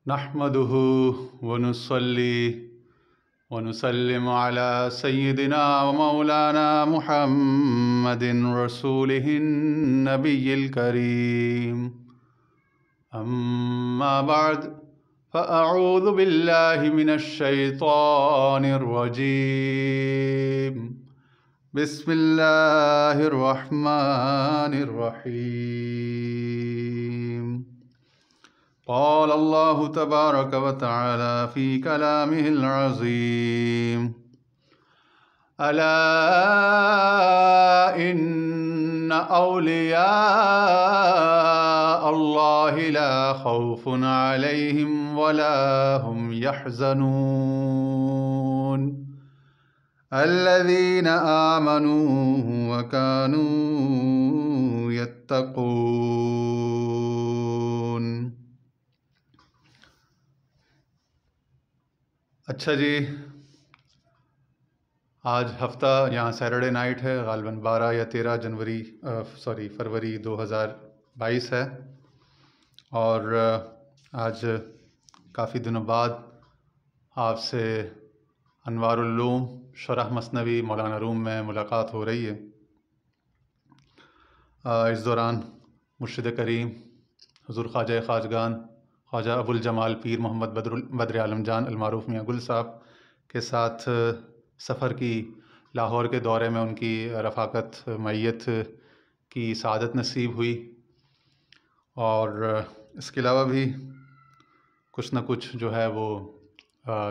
نحمده ونصلي ونسلم على سيدنا ومولانا محمد رسوله النبي الكريم. أما بعد فأعوذ بالله من الشيطان الرجيم. بسم الله الرحمن الرحيم. قال الله تبارك وتعالى في كلامه العظيم: ألا إن أولياء الله لا خوف عليهم ولا هم يحزنون الذين آمنوا وكانوا يتقون. اچھا جی، آج ہفتہ یہاں سیٹرڈے نائٹ ہے، غالباً 12 یا 13 فروری 2022 ہے، اور آج کافی دنوں بعد آپ سے انوار العلوم شرح مثنوی مولانا روم میں ملاقات ہو رہی ہے۔ اس دوران مرشد کریم حضور خواجہ خواجگان خواجہ ابو الجمال پیر محمد بدر عالم جان المعروف میاں گل صاحب کے ساتھ سفر کی لاہور کے دورے میں ان کی رفاقت معیت کی سعادت نصیب ہوئی، اور اس کے علاوہ بھی کچھ نہ کچھ جو ہے وہ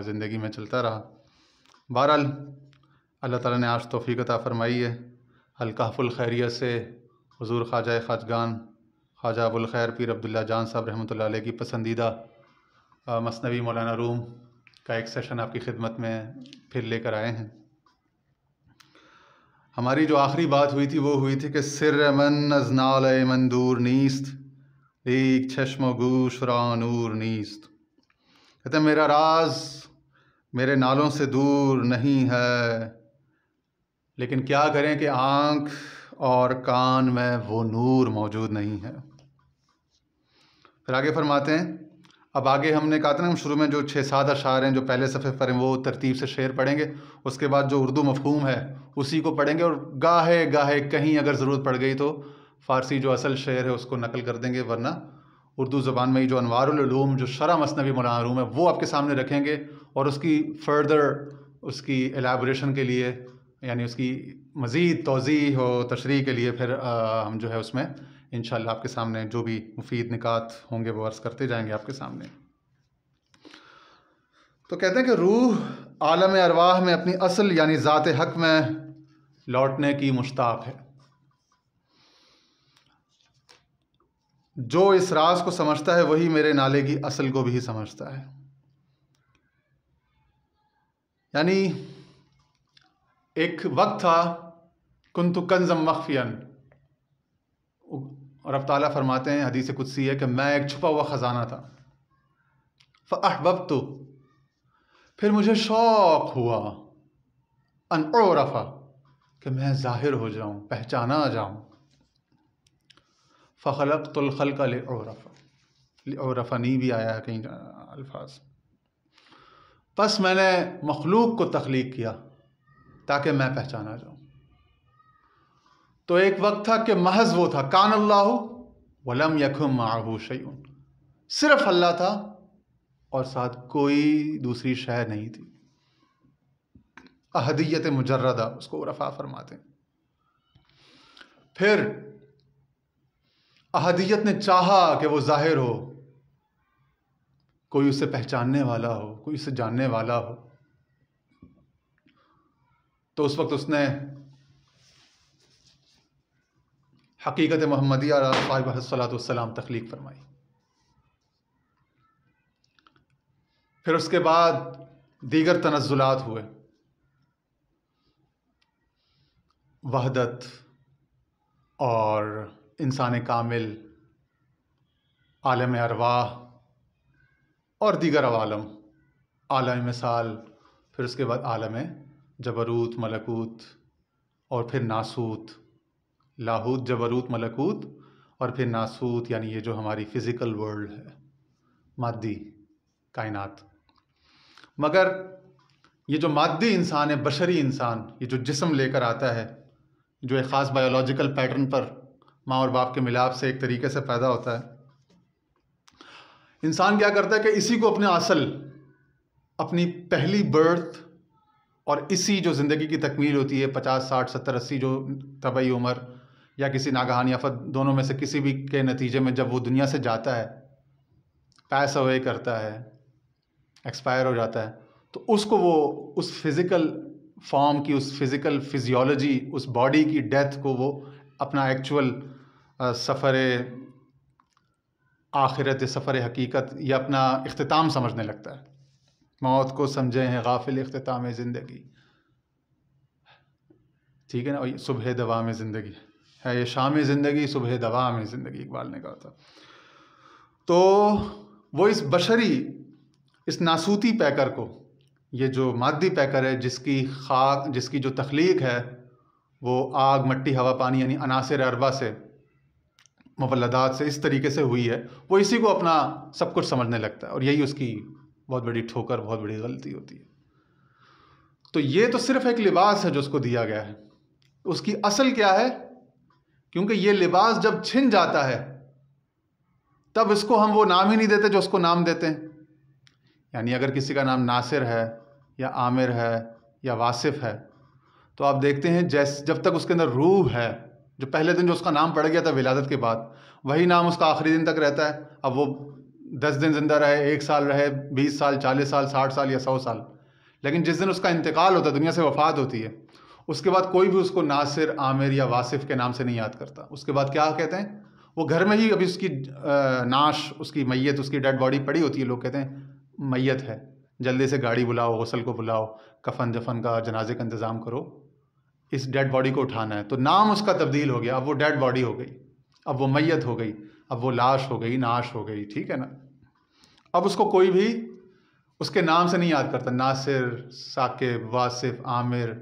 زندگی میں چلتا رہا۔ بہرحال اللہ تعالیٰ نے آج توفیق عطا فرمائی ہے، الکہف الخیریہ سے حضور خواجہ خواجگان خواجہ ابو الخیر پیر عبداللہ جان صاحب رحمۃ اللہ علیہ کی پسندیدہ مثنوی مولانا روم کا ایک سیشن آپ کی خدمت میں پھر لے کر آئے ہیں۔ ہماری جو آخری بات ہوئی تھی وہ ہوئی تھی کہ سر من از نالہ من دور نیست، لیک چشم و گوش را نور نیست۔ کہتے ہیں میرا راز میرے نالوں سے دور نہیں ہے، لیکن کیا کریں کہ آنکھ اور کان میں وہ نور موجود نہیں ہے۔ پھر آگے فرماتے ہیں، اب آگے ہم نے کہا تھا نا، ہم شروع میں جو 6-7 اشعار ہیں جو پہلے صفحے پر ہیں وہ ترتیب سے شعر پڑھیں گے، اس کے بعد جو اردو مفہوم ہے اسی کو پڑھیں گے، اور گاہے گاہے کہیں اگر ضرورت پڑ گئی تو فارسی جو اصل شعر ہے اس کو نقل کر دیں گے، ورنہ اردو زبان میں ہی جو انوار العلوم جو شرح مثنوی مولانا روم ہے وہ آپ کے سامنے رکھیں گے، اور اس کی فردر اس کی ایلیبوریشن کے لیے، یعنی اس کی مزید توضیح و تشریح کے لیے پھر ہم جو ہے اس میں انشاءاللہ آپ کے سامنے جو بھی مفید نکات ہوں گے وہ عرض کرتے جائیں گے آپ کے سامنے۔ تو کہتے ہیں کہ روح عالم ارواح میں اپنی اصل یعنی ذات حق میں لوٹنے کی مشتاق ہے۔ جو اس راز کو سمجھتا ہے وہی میرے نالے کی اصل کو بھی سمجھتا ہے۔ یعنی ایک وقت تھا کنت کنزا مخفیا، اور اب تعالیٰ فرماتے ہیں، حدیث قدسی ہے کہ میں ایک چھپا ہوا خزانہ تھا، فاحببت، پھر مجھے شوق ہوا، ان اعرف، کہ میں ظاہر ہو جاؤں، پہچانا جاؤں، فخلقت الخلق لأعرف، لأعرفنی بھی آیا ہے کہیں الفاظ، پس میں نے مخلوق کو تخلیق کیا تاکہ میں پہچانا جاؤں۔ تو ایک وقت تھا کہ محض وہ تھا، کان اللہ ولم یکن معہ شیء، صرف اللہ تھا اور ساتھ کوئی دوسری شے نہیں تھی۔ احدیت مجردہ اس کو عرفاء فرماتے ہیں۔ پھر احدیت نے چاہا کہ وہ ظاہر ہو، کوئی اسے پہچاننے والا ہو، کوئی اسے جاننے والا ہو، تو اس وقت اس نے حقیقت محمدیہ علیہ صاحب السلام تخلیق فرمائی۔ پھر اس کے بعد دیگر تنزلات ہوئے، وحدت اور انسان کامل، عالم ارواح اور دیگر عوالم، عالم مثال، پھر اس کے بعد عالم جبروت ملکوت، اور پھر ناسوت، لاہوت جبروت ملکوت، اور پھر ناسوت یعنی یہ جو ہماری فزیکل ورلڈ ہے، مادی کائنات. مگر یہ جو مادی انسان ہے، بشری انسان، یہ جو جسم لے کر آتا ہے، جو ایک خاص بایولوجیکل پیٹرن پر ماں اور باپ کے ملاپ سے ایک طریقے سے پیدا ہوتا ہے، انسان کیا کرتا ہے کہ اسی کو اپنے اصل، اپنی پہلی برتھ اور اسی جو زندگی کی تکمیل ہوتی ہے 50 60 70 80 جو طبعی عمر یا کسی ناگہانی آفت، دونوں میں سے کسی بھی کے نتیجے میں جب وہ دنیا سے جاتا ہے، پیس اوے کرتا ہے، ایکسپائر ہو جاتا ہے، تو اس کو وہ اس فزیکل فارم کی، اس فزیکل فزیولوجی، اس باڈی کی ڈیتھ کو وہ اپنا ایکچول سفر آخرت، سفر حقیقت یا اپنا اختتام سمجھنے لگتا ہے. موت کو سمجھے ہیں غافل اختتام زندگی، ٹھیک ہے نا. صبح دوام زندگی ہے یہ شام زندگی، صبح دوام زندگی اقبال نے کہا تھا. تو وہ اس بشری، اس ناسوتی پیکر کو، یہ جو مادی پیکر ہے جس کی خاک، جس کی جو تخلیق ہے وہ آگ مٹی ہوا پانی یعنی عناصر اربع سے، مولدات سے اس طریقے سے ہوئی ہے، وہ اسی کو اپنا سب کچھ سمجھنے لگتا ہے. اور یہی اس کی بہت بڑی ٹھوکر، بہت بڑی غلطی ہوتی ہے. تو یہ تو صرف ایک لباس ہے جو اس کو دیا گیا ہے. اس کی اصل کیا ہے؟ کیونکہ یہ لباس جب چھن جاتا ہے تب اس کو ہم وہ نام ہی نہیں دیتے جو اس کو نام دیتے ہیں. یعنی اگر کسی کا نام ناصر ہے یا عامر ہے یا واصف ہے تو آپ دیکھتے ہیں جب تک اس کے اندر روح ہے، جو پہلے دن جو اس کا نام پڑ گیا تھا ولادت کے بعد، وہی نام اس کا آخری دن تک رہتا ہے. اب وہ 10 دن زندہ رہے، 1 سال رہے، 20 سال، 40 سال، 60 سال یا 100 سال، لیکن جس دن اس کا انتقال ہوتا ہے، دنیا سے وفات ہوتی ہے، اس کے بعد کوئی بھی اس کو ناصر، عامر یا واصف کے نام سے نہیں یاد کرتا. اس کے بعد کیا کہتے ہیں؟ وہ گھر میں ہی ابھی اس کی نعش، اس کی میت، اس کی ڈیڈ باڈی پڑی ہوتی ہے، لوگ کہتے ہیں میت ہے، جلدی سے گاڑی بلاؤ، غسل کو بلاؤ، کفن دفن کا، جنازے کا انتظام کرو، اس ڈیڈ باڈی کو اٹھانا ہے. تو نام اس کا تبدیل ہو گیا، اب وہ ڈیڈ باڈی ہو گئی، اب وہ میت ہو گئی، اب وہ لاش ہو گئی، نعش ہو گئی، ٹھیک ہے نا. اب اس کو کوئی بھی اس کے نام سے نہیں یاد کرتا، ناصر، ثاقب، واصف، عامر،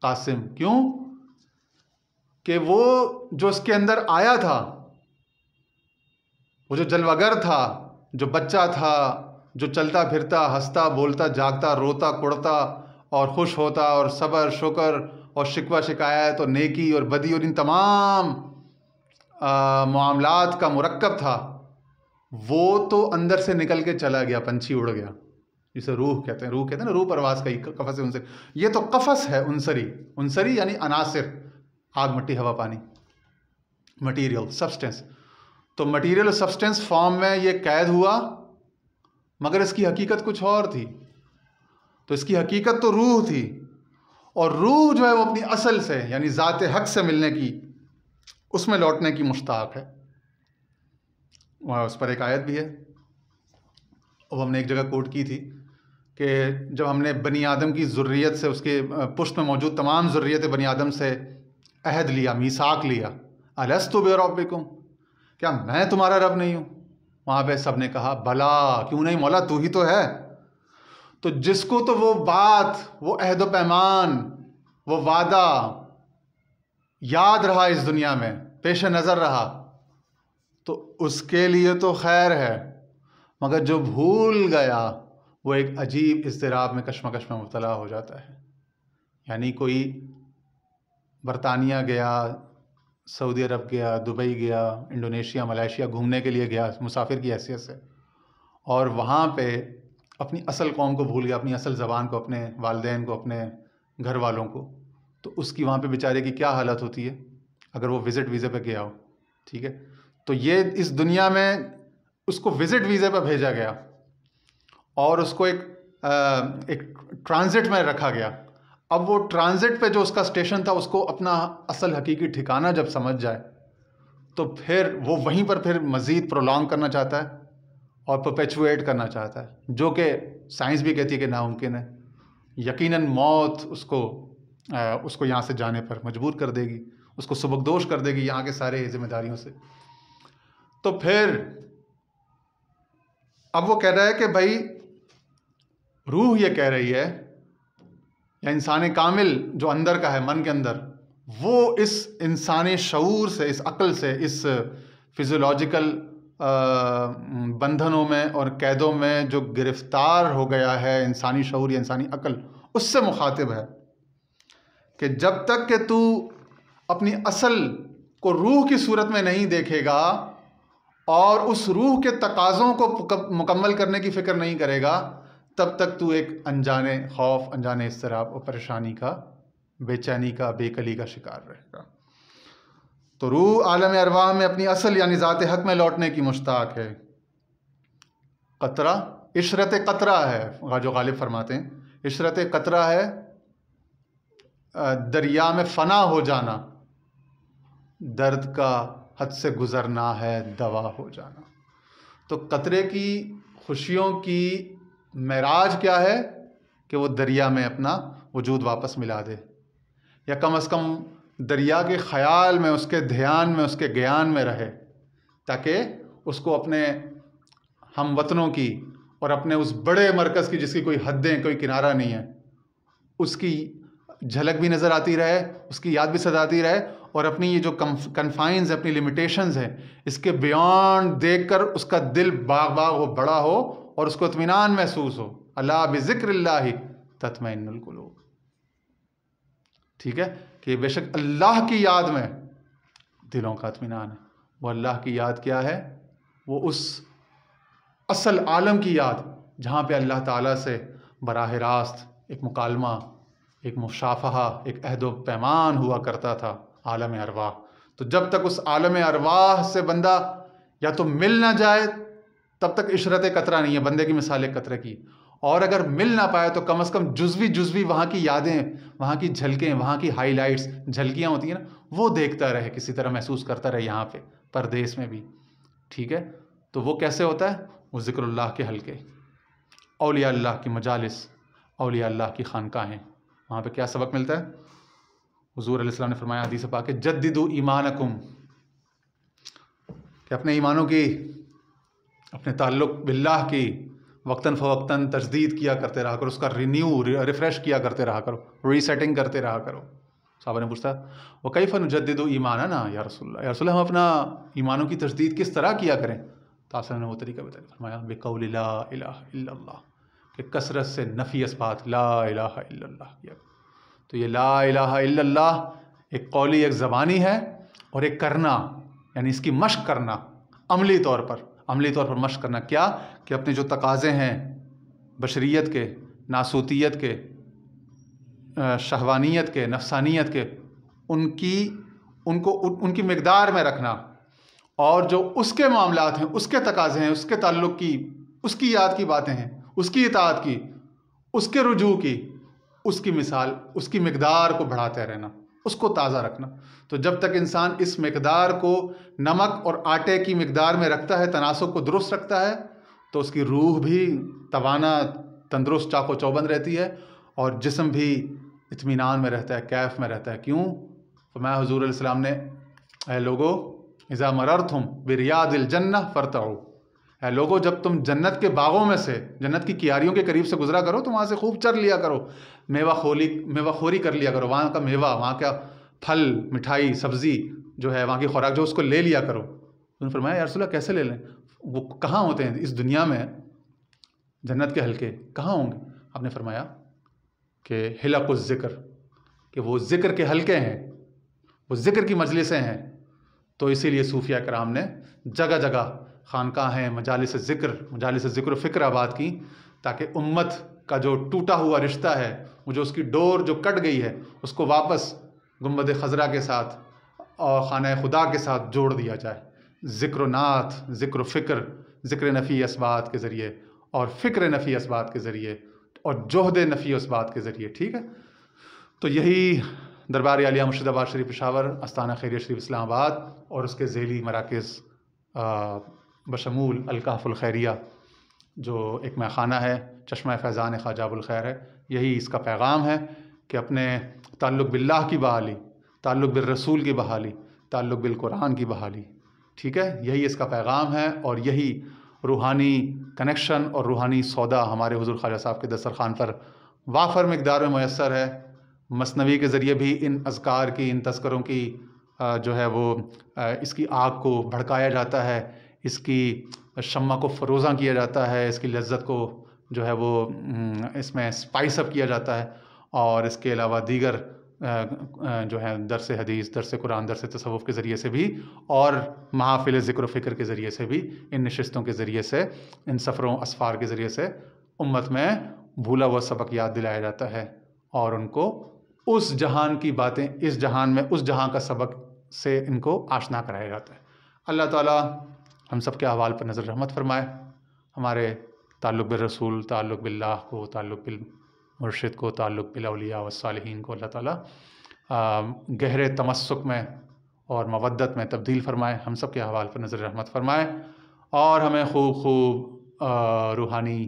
قاسم. کیوں؟ کہ وہ جو اس کے اندر آیا تھا، وہ جو جلوگر تھا، جو بچہ تھا، جو چلتا پھرتا، ہنستا، بولتا، جاگتا، روتا، کڑتا اور خوش ہوتا اور صبر، شکر اور شکوہ شکایت اور نیکی اور بدی اور ان تمام معاملات کا مرکب تھا، وہ تو اندر سے نکل کے چلا گیا، پنچھی اڑ گیا، جسے روح کہتے ہیں. روح کہتے ہیں نا، روح پرواز کا ہی قفس عنصر. یہ تو قفس ہے عنصری. عنصری یعنی عناصر، آگ مٹی ہوا پانی، مٹیریل، سبسٹنس. تو مٹیریل اور سبسٹنس فارم میں یہ قید ہوا، مگر اس کی حقیقت کچھ اور تھی. تو اس کی حقیقت تو روح تھی، اور روح جو ہے وہ اپنی اصل سے یعنی ذات حق سے ملنے کی، اس میں لوٹنے کی مشتاق ہے. اس پر ایک آیت بھی ہے، وہ ہم نے ایک جگہ کوٹ کی تھی کہ جب ہم نے بنی آدم کی ذریت سے، اس کے پشت میں موجود تمام ذریت بنی آدم سے عہد لیا، میثاق لیا، الستُ بربکم، کیا میں تمہارا رب نہیں ہوں؟ وہاں پہ سب نے کہا بلا، کیوں نہیں مولا، تو ہی تو ہے. تو جس کو تو وہ بات، وہ عہد و پیمان، وہ وعدہ یاد رہا، اس دنیا میں پیش نظر رہا، تو اس کے لیے تو خیر ہے. مگر جو بھول گیا وہ ایک عجیب اضطراب میں، کشمکش میں مبتلا ہو جاتا ہے. یعنی کوئی برطانیہ گیا، سعودی عرب گیا، دبئی گیا، انڈونیشیا، ملائیشیا گھومنے کے لیے گیا مسافر کی حیثیت سے، اور وہاں پہ اپنی اصل قوم کو بھول گیا، اپنی اصل زبان کو، اپنے والدین کو، اپنے گھر والوں کو. تو اس کی وہاں پہ بیچارے کی کیا حالت ہوتی ہے اگر وہ وزٹ ویزے پہ گیا ہو، ٹھیک ہے. تو یہ اس دنیا میں اس کو وزٹ ویزے پہ بھیجا گیا اور اس کو ایک ٹرانزٹ میں رکھا گیا. اب وہ ٹرانزٹ پہ جو اس کا اسٹیشن تھا، اس کو اپنا اصل حقیقی ٹھکانہ جب سمجھ جائے تو پھر وہ وہیں پر پھر مزید پرولونگ کرنا چاہتا ہے اور پرپیچویٹ کرنا چاہتا ہے، جو کہ سائنس بھی کہتی ہے کہ ناممکن ہے. یقیناً موت اس کو یہاں سے جانے پر مجبور کر دے گی، اس کو سبکدوش کر دے گی یہاں کے سارے ذمہ داریوں سے. تو پھر اب وہ کہہ رہا ہے کہ بھائی روح یہ کہہ رہی ہے، یا انسان کامل جو اندر کا ہے، من کے اندر، وہ اس انسانی شعور سے، اس عقل سے، اس فزیولوجیکل بندھنوں میں اور قیدوں میں جو گرفتار ہو گیا ہے انسانی شعور یا انسانی عقل، اس سے مخاطب ہے کہ جب تک کہ تو اپنی اصل کو روح کی صورت میں نہیں دیکھے گا اور اس روح کے تقاضوں کو مکمل کرنے کی فکر نہیں کرے گا، تب تک تو ایک انجانے خوف، انجانے اضطراب اور پریشانی کا، بے چینی کا، بے کلی کا شکار رہے گا۔ تو روح عالم ارواح میں اپنی اصل یعنی ذات حق میں لوٹنے کی مشتاق ہے۔ قطرہ عشرت قطرہ ہے، جو غالب فرماتے ہیں عشرت قطرہ ہے دریا میں فنا ہو جانا، درد کا حد سے گزرنا ہے دوا ہو جانا۔ تو قطرے کی خوشیوں کی معراج کیا ہے کہ وہ دریا میں اپنا وجود واپس ملا دے، یا کم از کم دریا کے خیال میں، اس کے دھیان میں، اس کے گیان میں رہے، تاکہ اس کو اپنے ہم وطنوں کی اور اپنے اس بڑے مرکز کی جس کی کوئی حدیں، کوئی کنارہ نہیں ہے، اس کی جھلک بھی نظر آتی رہے، اس کی یاد بھی ستاتی رہے، اور اپنی یہ جو کنفائنز اپنی لمیٹیشنز ہیں اس کے بیانڈ دیکھ کر اس کا دل باغ ہو، بڑا ہو، اور اس کو اطمینان محسوس ہو۔ اللہ بذکر اللہ تطمئن القلوب، ٹھیک ہے، کہ بے شک اللہ کی یاد میں دلوں کا اطمینان ہے۔ وہ اللہ کی یاد کیا ہے؟ وہ اس اصل عالم کی یاد جہاں پہ اللہ تعالیٰ سے براہ راست ایک مکالمہ، ایک مشافہہ، ایک عہد و پیمان ہوا کرتا تھا، عالم ارواح۔ تو جب تک اس عالم ارواح سے بندہ یا تو مل نہ جائے تب تک عشرت قطرہ نہیں ہے، بندے کی مثال ایک قطرے کی، اور اگر مل نہ پائے تو کم از کم جزوی وہاں کی یادیں، وہاں کی جھلکیں، وہاں کی ہائی لائٹس، جھلکیاں ہوتی ہیں نا، وہ دیکھتا رہے، کسی طرح محسوس کرتا رہے یہاں پہ پردیس میں بھی، ٹھیک ہے۔ تو وہ کیسے ہوتا ہے؟ وہ ذکر اللہ کے حلقے، اولیاء اللہ کی مجالس، اولیاء اللہ کی خانقاہیں، وہاں پہ کیا سبق ملتا ہے؟ حضور علیہ السلام نے فرمایا حدیث پاک کہ جددوا ایمانکم، کہ اپنے ایمانوں کی، اپنے تعلق باللہ کی وقتاً فوقتاً تجدید کیا کرتے رہا کرو، اس کا رینیو، ریفریش کیا کرتے رہا کرو، ری سیٹنگ کرتے رہا کرو۔ صحابہ نے پوچھا وَكَيْفَ نُجَدِّدُ إِيمَانَنَا یا رسول اللہ، یا رسول اللہ ہم اپنا ایمانوں کی تجدید کس طرح کیا کریں؟ تو آپ صلی اللہ علیہ وسلم نے وہ طریقہ بتایا، فرمایا بِقَوْلِ لَا إِلَهَ إِلَّا اللَّهُ، کہ کثرت سے نفی اثبات لا الہ الا اللہ کیا۔ تو یہ لا الہ الا اللہ ایک قولی، ایک زبانی ہے، اور ایک کرنا، یعنی اس کی مشق کرنا، عملی طور پر مشق کرنا، کیا کہ اپنے جو تقاضے ہیں بشریت کے، ناسوتیت کے، شہوانیت کے، نفسانیت کے، ان کی مقدار میں رکھنا، اور جو اس کے معاملات ہیں، اس کے تقاضے ہیں، اس کے تعلق کی، اس کی یاد کی باتیں ہیں، اس کی اطاعت کی، اس کے رجوع کی، اس کی مثال، اس کی مقدار کو بڑھاتے رہنا، اس کو تازہ رکھنا۔ تو جب تک انسان اس مقدار کو نمک اور آٹے کی مقدار میں رکھتا ہے، تناسب کو درست رکھتا ہے، تو اس کی روح بھی توانا، تندرست، چاق و چوبند رہتی ہے، اور جسم بھی اطمینان میں رہتا ہے، کیف میں رہتا ہے۔ کیوں؟ فرمایا حضور علیہ السلام نے، اے لوگو اذا مررتم بریاض الجنہ فارتعوا، اے لوگو جب تم جنت کے باغوں میں سے، جنت کی کیاریوں کے قریب سے گزرا کرو تو وہاں سے خوب چر لیا کرو، میوہ خوری کر لیا کرو، وہاں کا میوہ، وہاں کا پھل، مٹھائی، سبزی جو ہے، وہاں کی خوراک جو، اس کو لے لیا کرو۔ انہوں نے فرمایا یا رسول اللہ کیسے لے لیں؟ وہ کہاں ہوتے ہیں اس دنیا میں؟ جنت کے حلقے کہاں ہوں گے؟ آپ نے فرمایا کہ حلق الذکر، کہ وہ ذکر کے حلقے ہیں، وہ ذکر کی مجلسیں ہیں۔ تو اسی لیے صوفیہ کرام نے جگہ جگہ خانقاہیں، مجالس ذکر و فکر آباد کی، تاکہ امت کا جو ٹوٹا ہوا رشتہ ہے، وہ جو اس کی ڈور جو کٹ گئی ہے، اس کو واپس گنبد خضرا کے ساتھ اور خانہ خدا کے ساتھ جوڑ دیا جائے، ذکر و نعت، ذکر و فکر، ذکر نفی اثبات کے ذریعے، اور فکر نفی اثبات کے ذریعے، اور جہد نفی اثبات کے ذریعے، ٹھیک ہے۔ تو یہی دربار عالیہ مرشد آباد شریف پشاور، آستانہ خیریہ شریف اسلام آباد، اور اس کے ذیلی مراکز بشمول الکہف الخیریہ، جو ایک میخانہ ہے، چشمہ فیضان خواجہ ابوالخیر ہے، یہی اس کا پیغام ہے کہ اپنے تعلق باللہ کی بحالی، تعلق بالرسول کی بحالی، تعلق بالقرآن کی بحالی، ٹھیک ہے، یہی اس کا پیغام ہے، اور یہی روحانی کنیکشن اور روحانی سودا ہمارے حضور خواجہ صاحب کے دسترخوان پر وافر مقدار میں میسر ہے۔ مثنوی کے ذریعے بھی ان اذکار کی، ان تذکروں کی جو ہے وہ اس کی آگ کو بھڑکایا جاتا ہے، اس کی شمع کو فروزاں کیا جاتا ہے، اس کی لذت کو جو ہے وہ اس میں اسپائس اپ کیا جاتا ہے، اور اس کے علاوہ دیگر جو ہے درس حدیث، درس قرآن، درس تصوف کے ذریعے سے بھی، اور محافل ذکر و فکر کے ذریعے سے بھی، ان نشستوں کے ذریعے سے، ان سفروں اسفار کے ذریعے سے امت میں بھولا ہوا سبق یاد دلایا جاتا ہے، اور ان کو اس جہان کی باتیں اس جہان میں اس جہاں کا سبق سے ان کو آشنا کرایا جاتا ہے۔ اللہ تعالیٰ ہم سب کے احوال پر نظر رحمت فرمائے، ہمارے تعلق بالرسول، تعلق باللہ کو، تعلق بالمرشد کو، تعلق بالاولیاء والصالحین کو اللہ تعالیٰ گہرے تمسک میں اور مودت میں تبدیل فرمائے، ہم سب کے احوال پر نظر رحمت فرمائے، اور ہمیں خوب خوب روحانی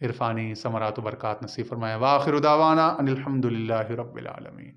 عرفانی ثمرات و برکات نصیب فرمائے۔ وآخر دعوانا ان الحمد للہ رب العالمین۔